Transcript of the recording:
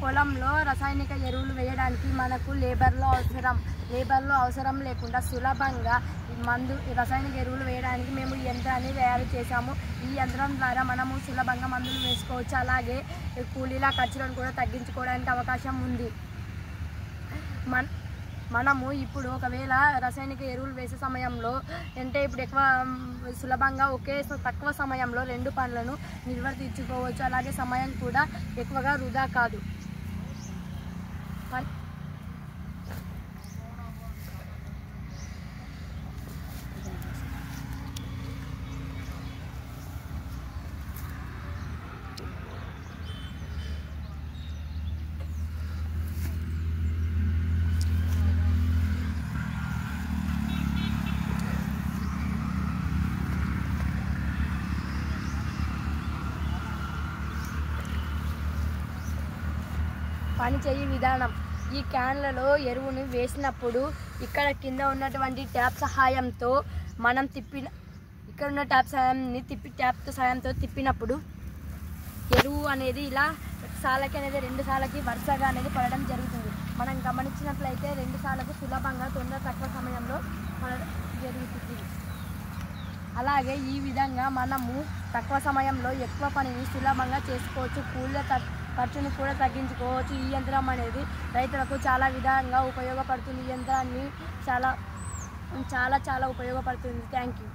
పొలంలో రసాయనిక ఎరువులు వేయడానికి మనకు లేబర్లో అవసరం లేకుండా సులభంగా రసాయనిక ఎరువులు వేయడానికి మేము ఈ యంత్రాన్ని తయారు చేశాము. ఈ యంత్రం ద్వారా మనము సులభంగా మందులు వేసుకోవచ్చు. అలాగే కూలీల ఖర్చులను కూడా తగ్గించుకోవడానికి అవకాశం ఉంది. మనము ఇప్పుడు ఒకవేళ రసాయనిక ఎరువులు వేసే సమయంలో అంటే ఇప్పుడు ఎక్కువ సులభంగా తక్కువ సమయంలో 2 పనులను నిర్వర్తించుకోవచ్చు. అలాగే సమయం కూడా ఎక్కువగా వృధా కాదు. పనిచేయు విధానం: ఈ క్యాన్లలో ఎరువును వేసినప్పుడు ఇక్కడ కింద ఉన్నటువంటి ట్యాప్ సహాయంతో మనం ట్యాప్ సహాయంతో తిప్పినప్పుడు ఎరువు అనేది ఇలా సాలకి అనేది 2 సార్లకి వరుసగా అనేది పడడం జరుగుతుంది. మనం గమనించినట్లయితే 2 సార్లకు సులభంగా తక్కువ సమయంలో జరుగుతుంది. అలాగే ఈ విధంగా మనము తక్కువ సమయంలో ఎక్కువ పనిని సులభంగా చేసుకోవచ్చు. కూలీల ఖర్చును కూడా తగ్గించుకోవచ్చు. ఈ యంత్రం అనేది రైతులకు చాలా విధంగా ఉపయోగపడుతుంది. ఈ యంత్రాన్ని చాలా ఉపయోగపడుతుంది. Thank you.